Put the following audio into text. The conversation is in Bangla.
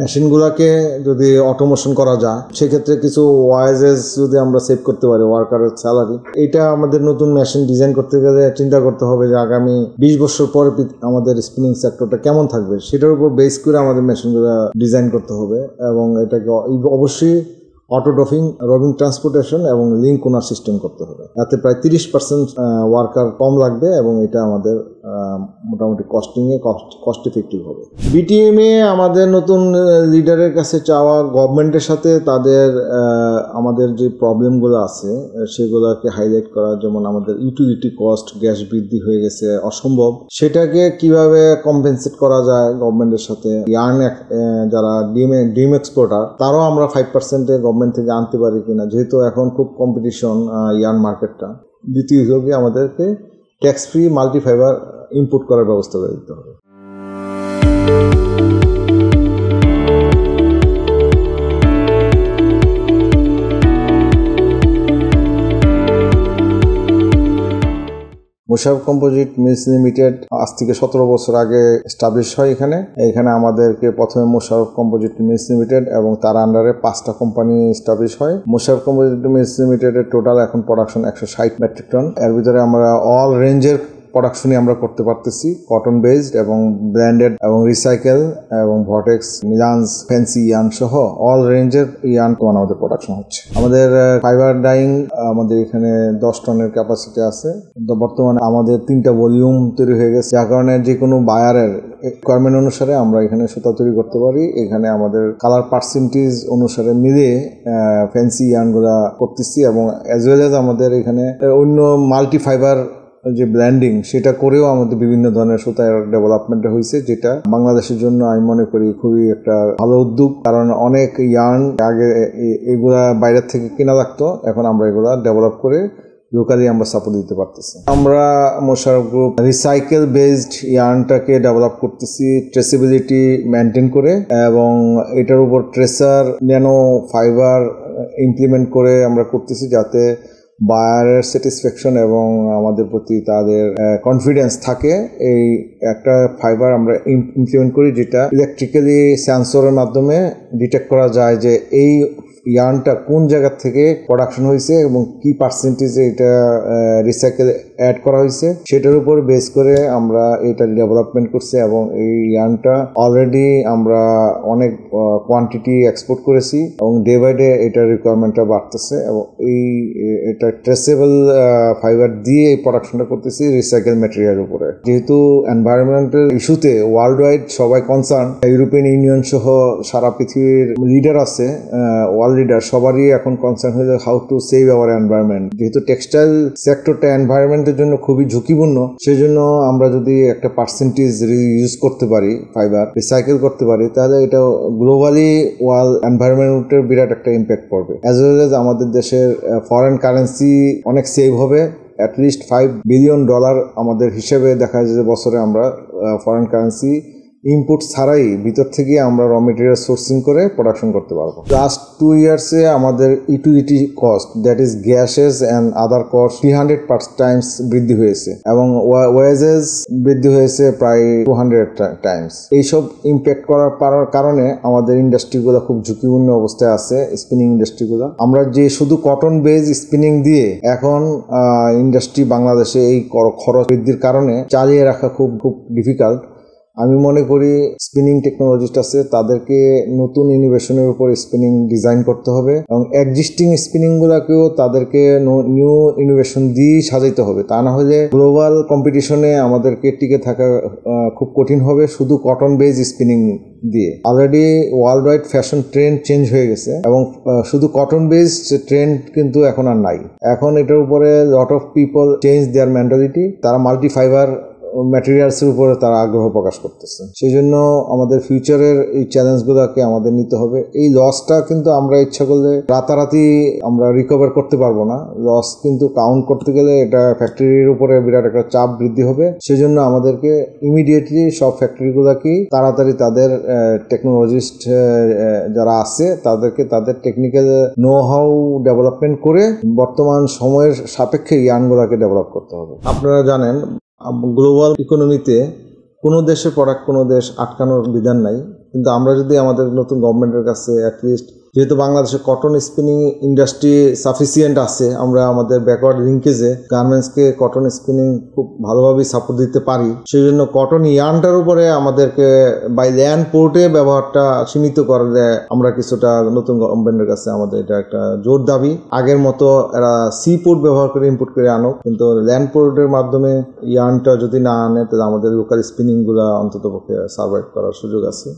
মেশিনগুলোকে যদি অটোমেশন করা যায় সেক্ষেত্রে কিছু ওয়াইজেস যদি আমরা সেভ করতে পারি ওয়ার্কারের স্যালারি, এটা আমাদের নতুন মেশিন ডিজাইন করতে গেলে চিন্তা করতে হবে যে আগামী 20 বছর পরে আমাদের স্পিনিং সেক্টরটা কেমন থাকবে, সেটার উপর বেস করে আমাদের মেশিনগুলো ডিজাইন করতে হবে। এবং এটাকে অবশ্যই অটো রবিং ট্রান্সপোর্টেশন এবং লিঙ্ক ওনার সিস্টেম করতে হবে। এতে প্রায় 30% ওয়ার্কার কম লাগবে এবং এটা আমাদের মোটামুটি কস্ট ইফেক্টিভ হবে। বিটিএমএ আমাদের নতুন লিডারের কাছে চাওয়া গভর্নমেন্টের সাথে তাদের আমাদের যে প্রবলেমগুলো আছে সেগুলোকে হাইলাইট করা, যেমন আমাদের ইউটিলিটি কস্ট, গ্যাস বৃদ্ধি হয়ে গেছে অসম্ভব, সেটাকে কিভাবে কম্পেনসেট করা যায় গভর্নমেন্টের সাথে। ইয়ার্ন যারা ডিম এক্সপোর্টার তারাও আমরা 5% গভর্নমেন্ট থেকে আনতে পারি কিনা, যেহেতু এখন খুব কম্পিটিশন ইয়ার্ন মার্কেটটা। দ্বিতীয় হিসেবে আমাদেরকে ট্যাক্স ফ্রি মাল্টিফাইবার ইম্পোর্ট করার ব্যবস্থা করে দিতে হবে। মোশাররফ কম্পোজিট মিলস লিমিটেড আজ থেকে 17 বছর আগে এস্টাবলিশ হয় এখানে আমাদেরকে প্রথমে মোশাররফ কম্পোজিট মিলস লিমিটেড এবং তার আন্ডারে 5টা কোম্পানি এস্টাবলিশ হয়। মোশাররফ কম্পোজিট মিলস লিমিটেডের টোটাল এখন প্রোডাকশন 160 মেট্রিক টন। এর ভিতরে আমরা অল রেঞ্জের প্রোডাকশনই আমরা করতে পারতেছি, কটন বেসড এবং ব্র্যান্ডেড এবং রিসাইকেল এবং ভটেক্স, মিলান্স, ফ্যান্সি ইয়ার্ন সহ অল রেঞ্জের ইয়ার্ন আমাদের প্রোডাকশন হচ্ছে। আমাদের ফাইবার ডাইং আমাদের এখানে 10 টনের ক্যাপাসিটি আছে। বর্তমানে আমাদের 3টা ভলিউম তৈরি হয়ে গেছে, যার কারণে যে কোনো বায়ারের রিকোয়ারমেন্ট অনুসারে আমরা এখানে সুতা তৈরি করতে পারি। এখানে আমাদের কালার পার্সেন্টেজ অনুসারে মিলিয়ে ফ্যান্সি ইয়ার্নগুলা করতেছি এবং অ্যাজ ওয়েল এজ আমাদের এখানে অন্য মাল্টি ফাইবার যে ব্র্যান্ডিং সেটা করেও আমাদের বিভিন্ন ধরনের সুতার ডেভেলপমেন্ট হয়েছে, যেটা বাংলাদেশের জন্য আমি মনে করি খুবই একটা ভালো উদ্যোগ। কারণ অনেক ইয়ার্ন আগে এগুলা বাইরের থেকে কেনা লাগতো, এখন আমরা এগুলা ডেভেলপ করে লোকালি আমরা সাপোর্ট দিতে পারতেছি। আমরা মোশাররফ গ্রুপ রিসাইকেল বেসড ইয়ার্নটাকে ডেভেলপ করতেছি ট্রেসেবিলিটি মেনটেন করে, এবং এটার উপর ট্রেসার ন্যানো ফাইবার ইমপ্লিমেন্ট করে আমরা করতেছি, যাতে বায়ারের স্যাটিসফ্যাকশন এবং আমাদের প্রতি তাদের কনফিডেন্স থাকে। এই একটা ফাইবার আমরা ইমপ্লিমেন্ট করি যেটা ইলেকট্রিক্যালি সেন্সরের মাধ্যমে ডিটেক্ট করা যায় যে এই ইয়ার্নটা কোন জায়গা থেকে প্রোডাকশন হয়েছে এবং কি পার্সেন্টেজে এটা রিসাইকেল অ্যাড করা হয়েছে, সেটার উপর বেস করে আমরা এটা ডেভেলপমেন্ট করছি। এবং এই ইয়ার্নটা অলরেডি আমরা অনেক কোয়ান্টিটি এক্সপোর্ট করেছি এবং ডে বাই ডে এটার রিকোয়ারমেন্টটা বাড়তেছে। এবং এটা ট্রেসেবল ফাইবার দিয়ে এই প্রোডাকশনটা করতেছি রিসাইকেল ম্যাটেরিয়ালের উপরে। যেহেতু এনভায়রনমেন্টাল ইস্যুতে ওয়ার্ল্ড ওয়াইড সবাই কনসার্ন, ইউরোপিয়ান ইউনিয়ন সহ সারা পৃথিবীর লিডার আছে, লিডার সবারই এখন কনসার্ন হয়ে how to save our environment. যেহেতু টেক্সটাইল সেক্টরটা এনভায়রনমেন্টের জন্য খুবই ঝুঁকিপূর্ণ, সেজন্য আমরা যদি একটা পার্সেন্টেজ ইউজ করতে পারি, ফাইবার রিসাইকেল করতে পারি, তাহলে এটা গ্লোবালি ওয়ার্ল্ড এনভায়রনমেন্টের বিরাট একটা ইম্প্যাক্ট পড়বে। অ্যাজ ওয়েল এজ আমাদের দেশের ফরেন কারেন্সি অনেক সেভ হবে। অ্যাটলিস্ট $5 বিলিয়ন আমাদের হিসেবে দেখা যায় যে বছরে আমরা ফরেন কারেন্সি ইনপুট ছাড়াই ভিতর থেকে আমরা র মেটেরিয়াল সোর্সিং করে প্রোডাকশন করতে পারবো। লাস্ট 2 ইয়ার্সে আমাদের utility cost, that is gases and other cost 300 Times বৃদ্ধি হয়েছে এবং ওয়েজেস বৃদ্ধি হয়েছে প্রায় 200 টাইমস। এইসব ইম্প্যাক্ট করার কারণে আমাদের ইন্ডাস্ট্রিগুলো খুব ঝুঁকিপূর্ণ অবস্থায় আছে। স্পিনিং ইন্ডাস্ট্রিগুলো আমরা যে শুধু কটন বেজ স্পিনিং দিয়ে এখন ইন্ডাস্ট্রি বাংলাদেশে এই খরচ বৃদ্ধির কারণে চালিয়ে রাখা খুব ডিফিকাল্ট। আমি মনে করি স্পিনিং টেকনোলজিস্ট আছে, তাদেরকে নতুন ইনোভেশনের উপর স্পিনিং ডিজাইন করতে হবে এবং এক্সিস্টিং স্পিনিংগুলোকেও তাদেরকে নিউ ইনোভেশন দিয়ে সাজাইতে হবে। তা না হলে গ্লোবাল কম্পিটিশনে আমাদেরকে টিকে থাকা খুব কঠিন হবে শুধু কটন বেজ স্পিনিং দিয়ে। Already world wide fashion trend change হয়ে গেছে এবং শুধু কটন বেজ ট্রেন্ড কিন্তু এখন আর নাই। এখন এটার উপরে lot of people change their mentality, তারা মাল্টি ফাইবার ম্যাটেরিয়ালসের উপরে তারা আগ্রহ প্রকাশ করতেছে। সেই জন্য আমাদের ফিউচারের এই চ্যালেঞ্জগুলোকে আমাদের নিতে হবে। এই লসটা কিন্তু আমরা ইচ্ছা করলে রাতারাতি আমরা রিকভার করতে পারবো না। লস কিন্তু কাউন্ট করতে গেলে এটা ফ্যাক্টরির উপরে বিরাট একটা চাপ বৃদ্ধি হবে। সেই জন্য আমাদেরকে ইমিডিয়েটলি সব ফ্যাক্টরিগুলোকেই তাড়াতাড়ি তাদের টেকনোলজিস্ট যারা আছে তাদেরকে তাদের টেকনিক্যাল নো হাউ ডেভেলপমেন্ট করে বর্তমান সময়ের সাপেক্ষে ইয়ার্নগুলোকে ডেভেলপ করতে হবে। আপনারা জানেন গ্লোবাল ইকোনমিতে কোনো দেশের প্রোডাক্ট কোনো দেশ আটকানোর বিধান নাই। কিন্তু আমরা যদি আমাদের নতুন গভর্নমেন্টের কাছে অ্যাটলিস্ট, যেহেতু বাংলাদেশে কটন স্পিনিং ইন্ডাস্ট্রি সাফিসিয়েন্ট আছে, আমরা আমাদের ব্যাকওয়ার্ড লিঙ্কেজে গার্মেন্টসকে কটন স্পিনিং খুব ভালোভাবেই সাপোর্ট দিতে পারি। সেই জন্য কটন ইয়ার্নটার উপরে আমাদেরকে বাই ল্যান্ড পোর্টে ব্যবহারটা সীমিত করলে আমরা কিছুটা নতুন গভর্নমেন্টের কাছে আমাদের এটা একটা জোর দাবি। আগের মতো এরা সি পোর্ট ব্যবহার করে ইম্পোর্ট করে আনুক, কিন্তু ল্যান্ড পোর্টের মাধ্যমে ইয়ার্নটা যদি না আনে তাহলে আমাদের লোকাল স্পিনিংগুলো অন্তত পক্ষে সার্ভাইভ করার সুযোগ আছে।